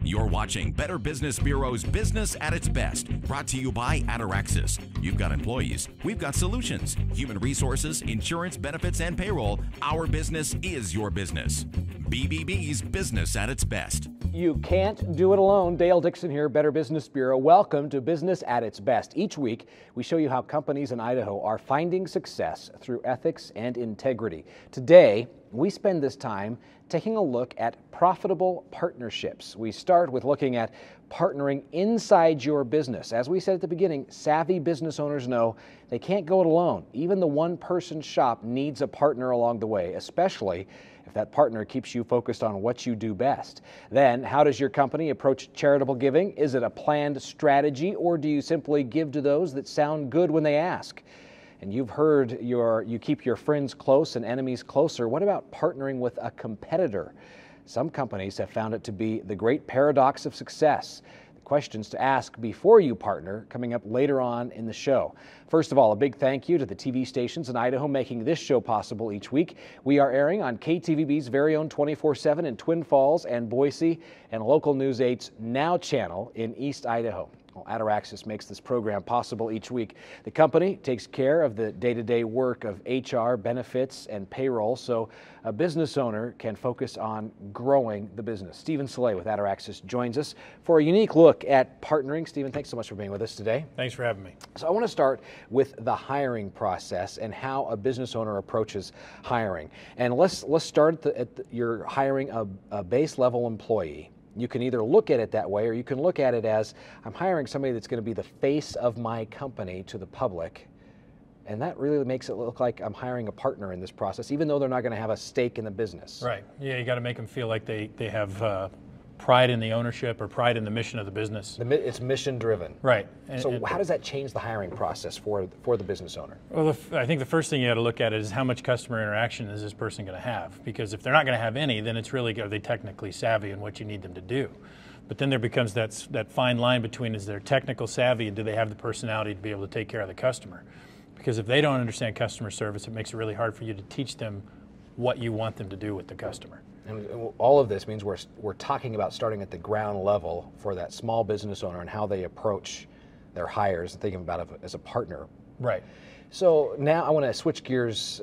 You're watching Better Business Bureau's Business at its Best, brought to you by Ataraxis. You've got employees, we've got solutions. Human resources, insurance, benefits, and payroll. Our business is your business. BBB's Business at its Best. You can't do it alone. Dale Dixon here, Better Business Bureau. Welcome to Business at its Best. Each week, we show you how companies in Idaho are finding success through ethics and integrity. Today, we spend this time taking a look at profitable partnerships. We start with looking at partnering inside your business. As we said at the beginning, savvy business owners know they can't go it alone. Even the one-person shop needs a partner along the way, especially if that partner keeps you focused on what you do best. Then, how does your company approach charitable giving? Is it a planned strategy, or do you simply give to those that sound good when they ask? And you've heard you keep your friends close and enemies closer. What about partnering with a competitor? Some companies have found it to be the great paradox of success. The questions to ask before you partner coming up later on in the show. First of all, a big thank you to the TV stations in Idaho making this show possible each week. We are airing on KTVB's very own 24/7 in Twin Falls and Boise, and Local News 8's Now channel in East Idaho. Well, Ataraxis makes this program possible each week. The company takes care of the day-to-day work of HR, benefits, and payroll, so a business owner can focus on growing the business. Stephen Cilley with Ataraxis joins us for a unique look at partnering. Stephen, thanks so much for being with us today. Thanks for having me. So I want to start with the hiring process and how a business owner approaches hiring. And let's start you're hiring a base level employee. You can either look at it that way, or you can look at it as, I'm hiring somebody that's going to be the face of my company to the public. And that really makes it look like I'm hiring a partner in this process, even though they're not going to have a stake in the business. Right. Yeah, you got to make them feel like they have pride in the ownership or pride in the mission of the business. It's mission driven. Right. So how does that change the hiring process for the business owner? Well, I think the first thing you got to look at is how much customer interaction is this person going to have? Because if they're not going to have any, then it's really, are they technically savvy in what you need them to do? But then there becomes that fine line between, is they're technical savvy and do they have the personality to be able to take care of the customer? Because if they don't understand customer service, it makes it really hard for you to teach them what you want them to do with the customer. And all of this means we're talking about starting at the ground level for that small business owner and how they approach their hires and thinking about it as a partner. Right. So now I want to switch gears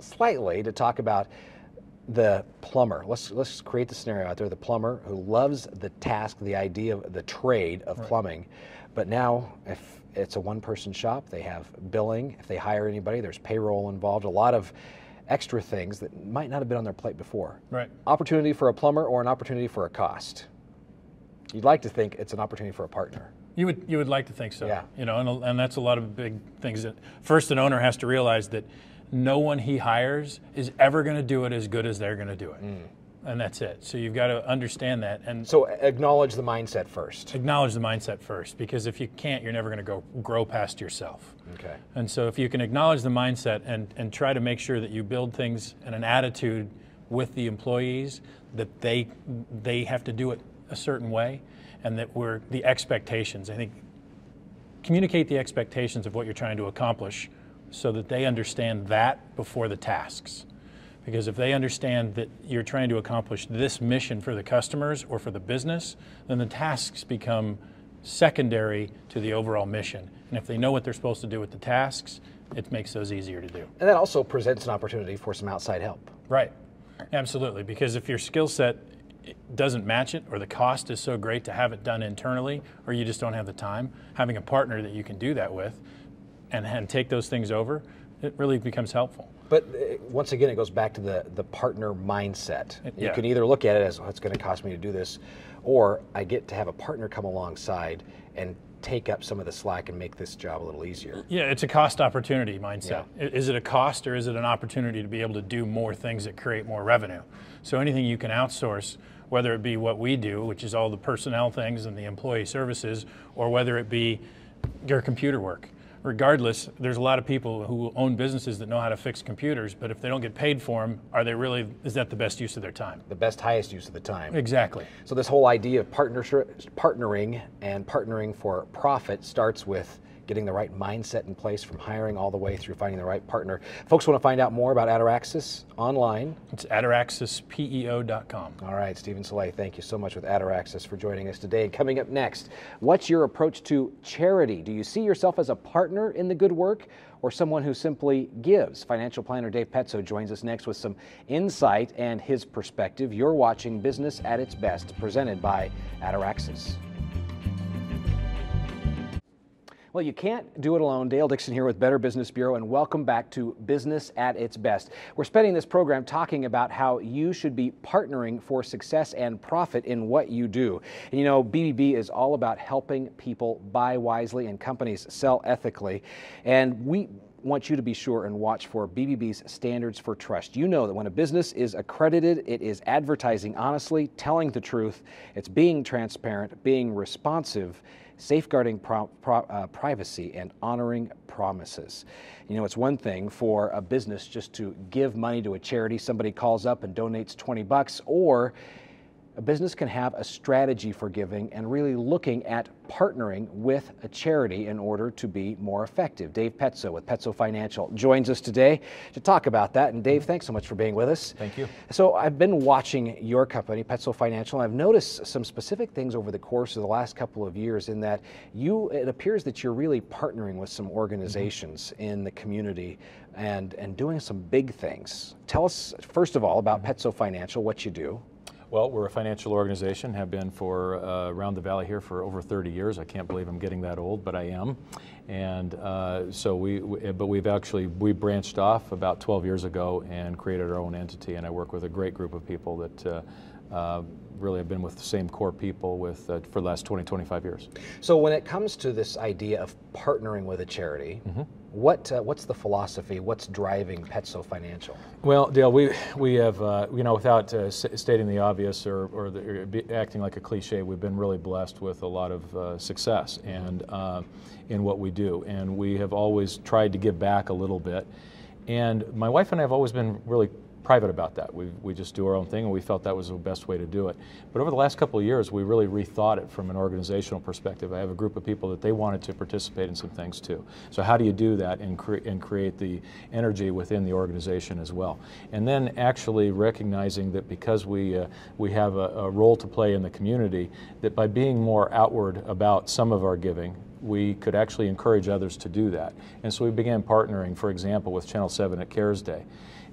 slightly to talk about the plumber. Let's create the scenario out there. The plumber who loves the task, the idea of the trade of plumbing, but now if it's a one-person shop, they have billing. If they hire anybody, there's payroll involved. A lot of extra things that might not have been on their plate before. Right. Opportunity for a plumber or an opportunity for a cost? You'd like to think it's an opportunity for a partner. You would like to think so. Yeah. You know, and that's a lot of big things that first an owner has to realize that no one he hires is ever going to do it as good as they're going to do it. And that's it. So you've got to understand that. And so acknowledge the mindset first. Acknowledge the mindset first, because if you can't, you're never going to grow past yourself. Okay. And so if you can acknowledge the mindset and try to make sure that you build things and an attitude with the employees that they have to do it a certain way, and that the expectations, I think, communicate the expectations of what you're trying to accomplish so that they understand that before the tasks. Because if they understand that you're trying to accomplish this mission for the customers or for the business, then the tasks become secondary to the overall mission. And if they know what they're supposed to do with the tasks, it makes those easier to do. And that also presents an opportunity for some outside help. Right. Absolutely. Because if your skill set doesn't match it, or the cost is so great to have it done internally, or you just don't have the time, having a partner that you can do that with and take those things over, it really becomes helpful. But once again, it goes back to the partner mindset. You can either look at it as, oh, it's going to cost me to do this, or I get to have a partner come alongside and take up some of the slack and make this job a little easier. Yeah, it's a cost opportunity mindset. Yeah. Is it a cost, or is it an opportunity to be able to do more things that create more revenue? So anything you can outsource, whether it be what we do, which is all the personnel things and the employee services, or whether it be your computer work. Regardless, there's a lot of people who own businesses that know how to fix computers, but if they don't get paid for them, is that the best use of their time? The best, highest use of the time. Exactly. So this whole idea of partnering and partnering for profit starts with getting the right mindset in place from hiring all the way through finding the right partner. Folks want to find out more about Ataraxis online. It's ataraxispeo.com. All right, Stephen Cilley, thank you so much with Ataraxis for joining us today. And coming up next, what's your approach to charity? Do you see yourself as a partner in the good work or someone who simply gives? Financial planner Dave Petso joins us next with some insight and his perspective. You're watching Business at its Best, presented by Ataraxis. Well, you can't do it alone. Dale Dixon here with Better Business Bureau, and welcome back to Business at its Best. We're spending this program talking about how you should be partnering for success and profit in what you do. And you know, BBB is all about helping people buy wisely and companies sell ethically. And we want you to be sure and watch for BBB's standards for trust. You know that when a business is accredited, it is advertising honestly, telling the truth, it's being transparent, being responsive, safeguarding privacy, and honoring promises. You know, it's one thing for a business just to give money to a charity. Somebody calls up and donates $20, or a business can have a strategy for giving and really looking at partnering with a charity in order to be more effective. Dave Petso with Petso Financial joins us today to talk about that. And Dave, thanks so much for being with us. Thank you. So I've been watching your company, Petso Financial, and I've noticed some specific things over the course of the last couple of years in that it appears that you're really partnering with some organizations in the community and doing some big things. Tell us, first of all, about Petso Financial, what you do. Well, we're a financial organization, have been for around the valley here for over 30 years. I can't believe I'm getting that old, but I am. And so we branched off about 12 years ago and created our own entity, and I work with a great group of people that really have been with the same core people for the last 20, 25 years. So when it comes to this idea of partnering with a charity, what's the philosophy? What's driving Petso Financial? Well, Dale, we have, without stating the obvious or acting like a cliche, we've been really blessed with a lot of success and in what we do. And we have always tried to give back a little bit. And my wife and I have always been really private about that. We just do our own thing, and we felt that was the best way to do it. But over the last couple of years, we really rethought it from an organizational perspective. I have a group of people that they wanted to participate in some things too. So how do you do that and create the energy within the organization as well? And then actually recognizing that because we have a role to play in the community, that by being more outward about some of our giving, we could actually encourage others to do that. And so we began partnering, for example, with Channel 7 at CARES Day.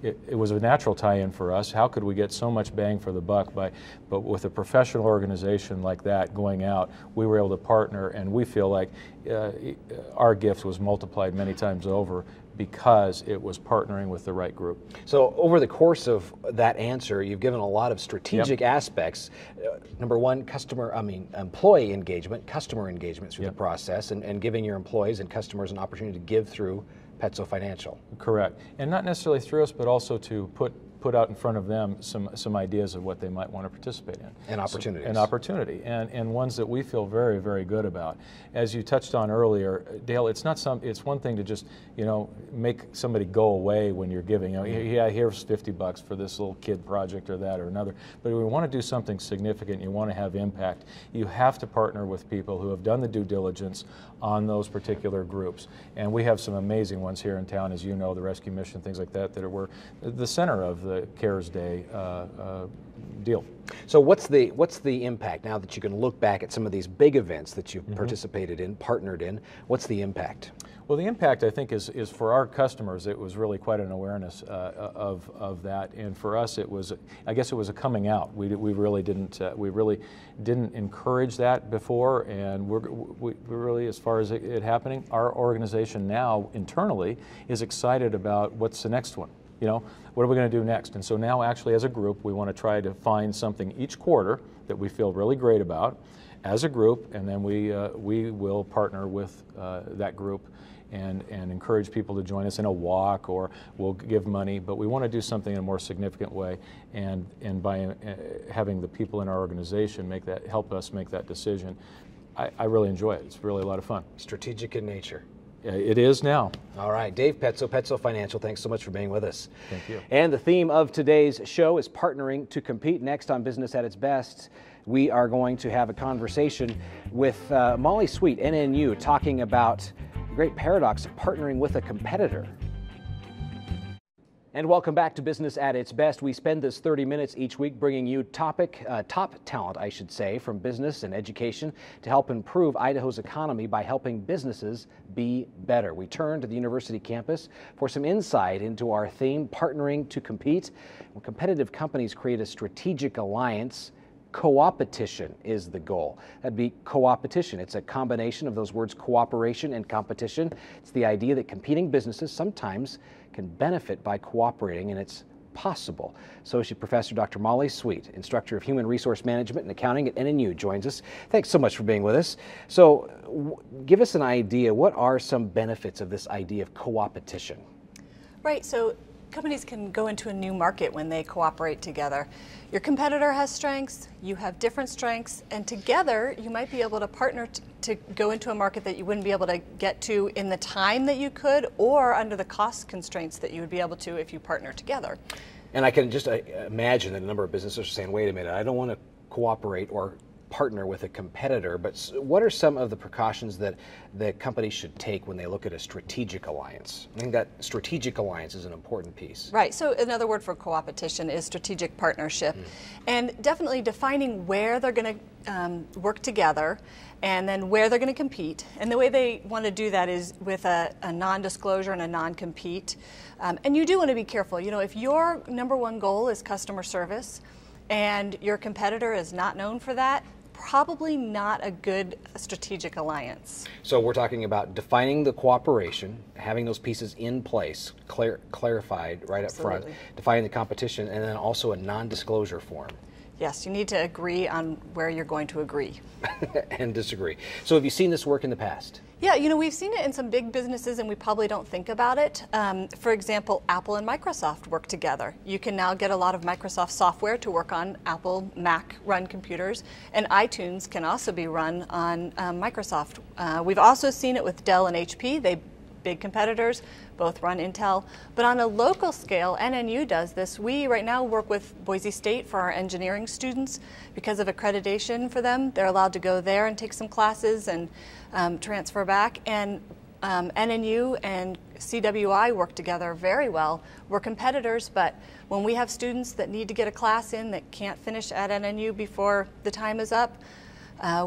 It was a natural tie-in for us. How could we get so much bang for the buck but with a professional organization like that going out, we were able to partner, and we feel like our gift was multiplied many times over because it was partnering with the right group. So over the course of that answer, you've given a lot of strategic aspects. Number one, employee engagement, customer engagement through the process, and giving your employees and customers an opportunity to give through Petso Financial. Correct. And not necessarily through us, but also to put out in front of them some ideas of what they might want to participate in. And opportunities. And ones that we feel very, very good about. As you touched on earlier, Dale, it's one thing to just, make somebody go away when you're giving. Yeah, here's $50 for this little kid project or that or another. But if we want to do something significant, you want to have impact, you have to partner with people who have done the due diligence on those particular groups. And we have some amazing ones here in town, as you know, the Rescue Mission, things like that were the center of the CARES Day deal. So what's the impact now that you can look back at some of these big events that you've participated in, partnered in? What's the impact? Well, the impact, I think, is for our customers. It was really quite an awareness of that, and for us, I guess it was a coming out. We really didn't encourage that before, and we really, as far as it happening, our organization now internally is excited about what's the next one. What are we going to do next? And so now, actually, as a group, we want to try to find something each quarter that we feel really great about as a group, and then we will partner with that group and encourage people to join us in a walk, or we'll give money, but we want to do something in a more significant way, and by having the people in our organization help us make that decision, I really enjoy it. It's really a lot of fun. Strategic in nature. It is now. All right, Dave Petso, Petso Financial, thanks so much for being with us. Thank you. And the theme of today's show is partnering to compete. Next on Business at its Best, we are going to have a conversation with Mollie Sweet, NNU, talking about the great paradox of partnering with a competitor. And welcome back to Business at its Best. We spend this 30 minutes each week bringing you top talent, I should say, from business and education to help improve Idaho's economy by helping businesses be better. We turn to the university campus for some insight into our theme, Partnering to Compete. When competitive companies create a strategic alliance, co-opetition is the goal. That'd be co-opetition. It's a combination of those words cooperation and competition. It's the idea that competing businesses sometimes can benefit by cooperating, and it's possible. Associate Professor Dr. Mollie Sweet, Instructor of Human Resource Management and Accounting at NNU, joins us. Thanks so much for being with us. So give us an idea, what are some benefits of this idea of co-opetition? Right, so companies can go into a new market when they cooperate together. Your competitor has strengths, you have different strengths, and together you might be able to partner to go into a market that you wouldn't be able to get to in the time that you could, or under the cost constraints that you would be able to if you partner together. And I can just imagine that a number of businesses are saying, wait a minute, I don't want to cooperate or partner with a competitor, but what are some of the precautions that the company should take when they look at a strategic alliance? I think that strategic alliance is an important piece. Right, so another word for co-opetition is strategic partnership. And definitely defining where they're going to work together and then where they're going to compete. And the way they want to do that is with a non-disclosure and a non-compete. And you do want to be careful. You know, if your number one goal is customer service and your competitor is not known for that, probably not a good strategic alliance. So we're talking about defining the cooperation, having those pieces in place, clarified right up front, defining the competition, and then also a non-disclosure form. Yes, you need to agree on where you're going to agree. And disagree. So have you seen this work in the past? Yeah, you know, we've seen it in some big businesses and we probably don't think about it. For example, Apple and Microsoft work together. You can now get a lot of Microsoft software to work on Apple Mac run computers, and iTunes can also be run on Microsoft. We've also seen it with Dell and HP. Big competitors, both run Intel. But on a local scale, NNU does this. We right now work with Boise State for our engineering students. Because of accreditation for them, they're allowed to go there and take some classes and transfer back. And NNU and CWI work together very well. We're competitors, but when we have students that need to get a class in that can't finish at NNU before the time is up,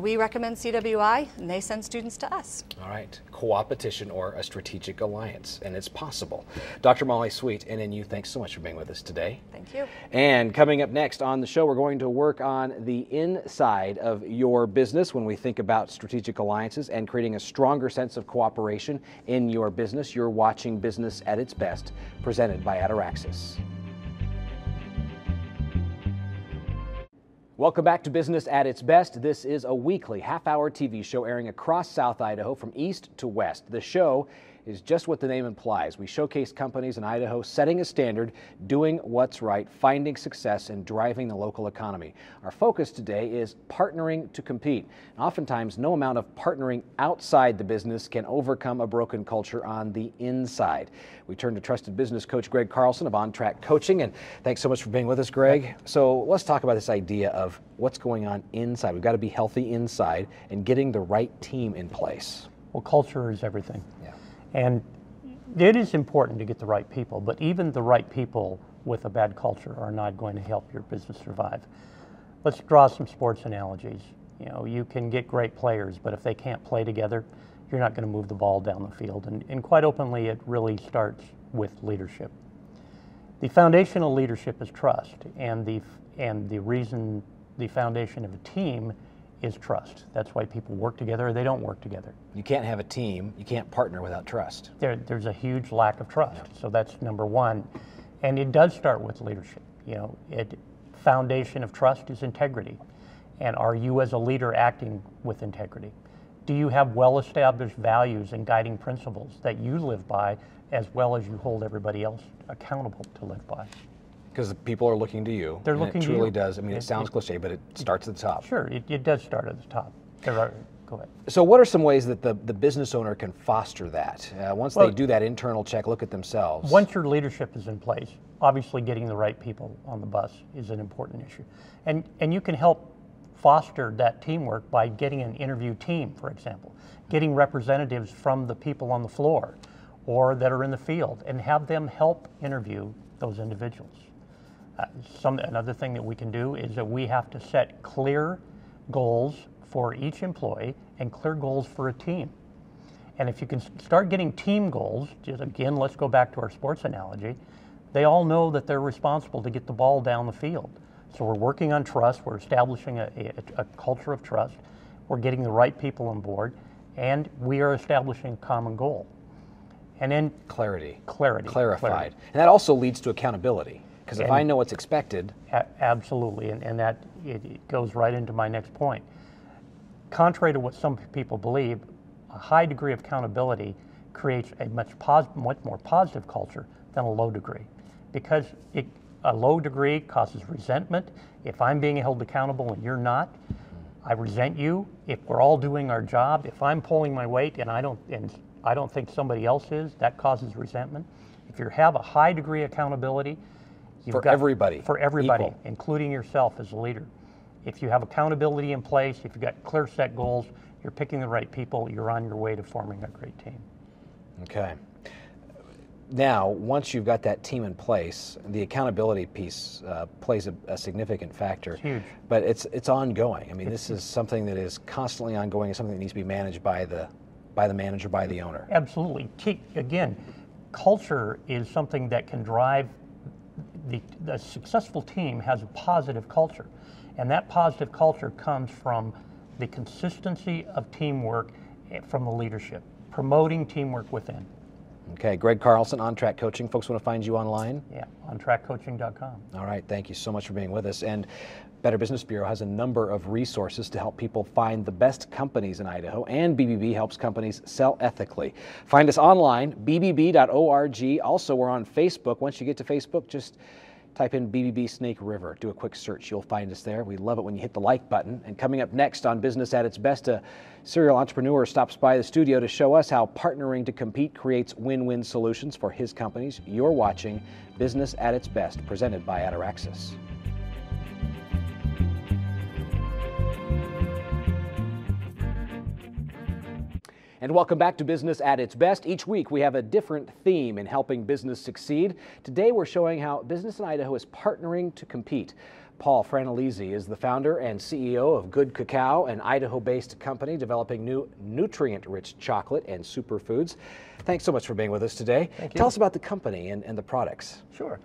we recommend CWI, and they send students to us. All right, co-opetition or a strategic alliance, and it's possible. Dr. Mollie Sweet, NNU, thanks so much for being with us today. Thank you. And coming up next on the show, we're going to work on the inside of your business when we think about strategic alliances and creating a stronger sense of cooperation in your business. You're watching Business at its Best, presented by Ataraxis. Welcome back to Business at its Best. This is a weekly half-hour TV show airing across South Idaho from east to west. The show is just what the name implies. We showcase companies in Idaho setting a standard, doing what's right, finding success, and driving the local economy. Our focus today is partnering to compete. And oftentimes, no amount of partnering outside the business can overcome a broken culture on the inside. We turn to trusted business coach Greg Carlson of OnTrac Coaching, and thanks so much for being with us, Greg. So let's talk about this idea of what's going on inside. We've got to be healthy inside and getting the right team in place. Well, culture is everything. Yeah. And it is important to get the right people, but even the right people with a bad culture are not going to help your business survive. Let's draw some sports analogies. You know, you can get great players, but if they can't play together, you're not going to move the ball down the field. And quite openly, it really starts with leadership. The foundation of leadership is trust, and the reason the foundation of a team is trust. That's why people work together or they don't work together. You can't have a team, you can't partner without trust. There's a huge lack of trust. Yeah. So that's number one. And it does start with leadership. You know, foundation of trust is integrity. And are you as a leader acting with integrity? Do you have well-established values and guiding principles that you live by as well as you hold everybody else accountable to live by? Because people are looking to you. They're looking to you. It truly does. I mean, it sounds cliche, but it starts at the top. Sure, it does start at the top. Go ahead. So what are some ways that the business owner can foster that? Once they do that internal check, look at themselves. Once your leadership is in place, obviously getting the right people on the bus is an important issue. And you can help foster that teamwork by getting an interview team, for example. getting representatives from the people on the floor or that are in the field and have them help interview those individuals. Another thing that we can do is that we have to set clear goals for each employee and clear goals for a team. And if you can start getting team goals, just again, let's go back to our sports analogy, they all know that they're responsible to get the ball down the field. So we're working on trust, we're establishing a culture of trust, we're getting the right people on board, and we are establishing a common goal. And then Clarity. Clarified. And that also leads to accountability, because if I know what's expected. Absolutely, and that it goes right into my next point. Contrary to what some people believe, a high degree of accountability creates a much more positive culture than a low degree, because a low degree causes resentment. If I'm being held accountable and you're not, I resent you. If we're all doing our job, if I'm pulling my weight and I don't think somebody else is, that causes resentment. If you have a high degree of accountability, For everybody, equal, including yourself as a leader. If you have accountability in place, if you've got clear set goals, you're picking the right people, you're on your way to forming a great team. Okay. Now, once you've got that team in place, the accountability piece plays a significant factor. It's huge. But it's ongoing. I mean, this is something that is constantly ongoing, and something that needs to be managed by the manager, by the owner. Absolutely. Again, culture is something that can drive the successful team has a positive culture. And that positive culture comes from the consistency of teamwork from the leadership, promoting teamwork within. Okay, Greg Carlson, OnTrac Coaching. Folks want to find you online? Yeah, OnTracCoaching.com. All right, thank you so much for being with us. And Better Business Bureau has a number of resources to help people find the best companies in Idaho, and BBB helps companies sell ethically. Find us online, bbb.org. Also, we're on Facebook. Once you get to Facebook, just type in BBB Snake River. Do a quick search. You'll find us there. We love it when you hit the like button. And coming up next on Business at Its Best, a serial entrepreneur stops by the studio to show us how partnering to compete creates win-win solutions for his companies. You're watching Business at Its Best, presented by Ataraxis. And welcome back to Business at Its Best. Each week we have a different theme in helping business succeed. Today we're showing how business in Idaho is partnering to compete. Paul Frantellizzi is the founder and CEO of Good Cacao, an Idaho-based company developing new nutrient-rich chocolate and superfoods. Thanks so much for being with us today. Thank you. Tell us about the company and the products. Sure.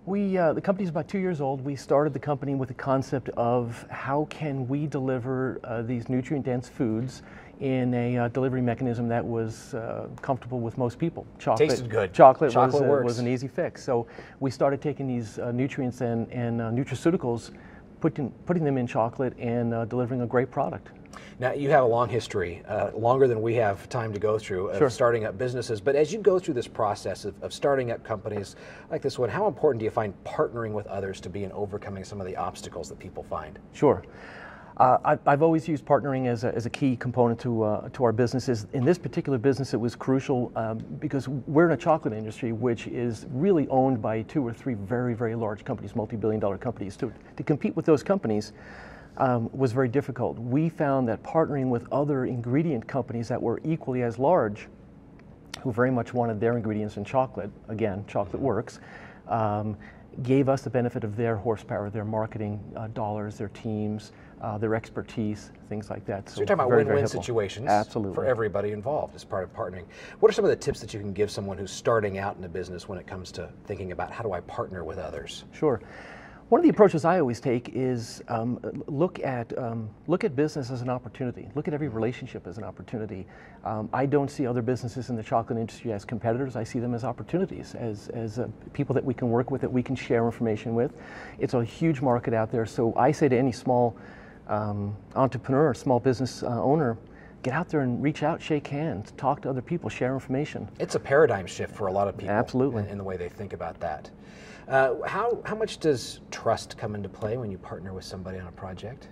The company's about 2 years old. We started the company with the concept of how can we deliver these nutrient-dense foods in a delivery mechanism that was comfortable with most people. Tasted good. Chocolate works. was an easy fix. So we started taking these nutrients and nutraceuticals, putting them in chocolate and delivering a great product. Now, you have a long history, longer than we have time to go through, of starting up businesses. But as you go through this process of starting up companies like this one, how important do you find partnering with others to be in overcoming some of the obstacles that people find? Sure. I've always used partnering as a key component to our businesses. In this particular business, it was crucial because we're in a chocolate industry which is really owned by 2 or 3 very, very large companies, multi-billion-dollar companies. To compete with those companies was very difficult. We found that partnering with other ingredient companies that were equally as large, who very much wanted their ingredients in chocolate, again, chocolate works, gave us the benefit of their horsepower, their marketing dollars, their teams, their expertise, things like that. So you're talking about win-win situations. Absolutely. For everybody involved as part of partnering. What are some of the tips that you can give someone who's starting out in a business when it comes to thinking about how do I partner with others? Sure. One of the approaches I always take is look at business as an opportunity. Look at every relationship as an opportunity. I don't see other businesses in the chocolate industry as competitors. I see them as opportunities, as people that we can work with, that we can share information with. It's a huge market out there. So I say to any small entrepreneur, small business owner, get out there and reach out, shake hands, talk to other people, share information. It's a paradigm shift for a lot of people. Absolutely. In the way they think about that. How much does trust come into play when you partner with somebody on a project?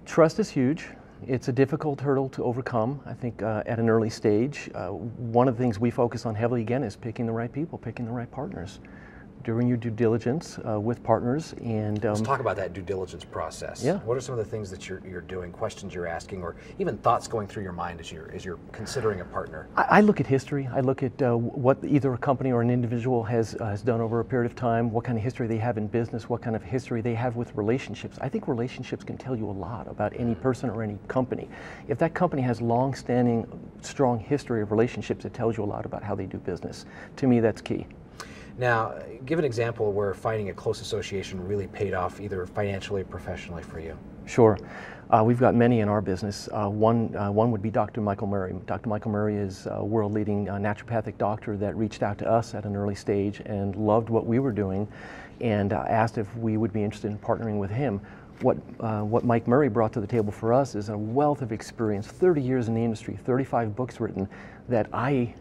Trust is huge. It's a difficult hurdle to overcome, I think, at an early stage. One of the things we focus on heavily, again, is picking the right people, picking the right partners. during your due diligence with partners. And let's talk about that due diligence process. Yeah. What are some of the things that you're doing, questions you're asking, or even thoughts going through your mind as you're considering a partner? I look at history. I look at what either a company or an individual has done over a period of time, what kind of history they have in business, what kind of history they have with relationships. I think relationships can tell you a lot about any person or any company. If that company has long-standing, strong history of relationships, it tells you a lot about how they do business. To me, that's key. Now, give an example where finding a close association really paid off, either financially or professionally for you. Sure. We've got many in our business. One would be Dr. Michael Murray. Dr. Michael Murray is a world-leading naturopathic doctor that reached out to us at an early stage and loved what we were doing and asked if we would be interested in partnering with him. What Mike Murray brought to the table for us is a wealth of experience, 30 years in the industry, 35 books written, that I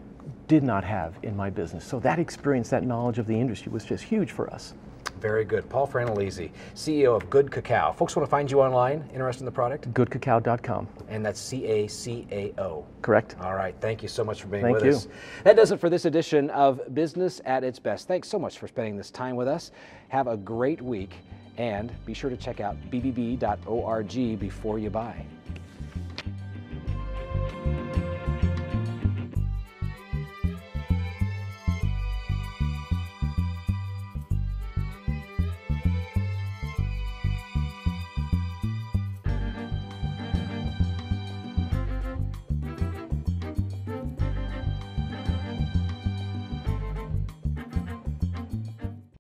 did not have in my business. So that experience, that knowledge of the industry was just huge for us. Very good. Paul Frantellizzi, CEO of Good Cacao. Folks want to find you online, interested in the product? GoodCacao.com. And that's C-A-C-A-O. Correct. All right. Thank you so much for being Thank with you. us. That does it for this edition of Business at its Best. Thanks so much for spending this time with us. Have a great week, and be sure to check out bbb.org before you buy.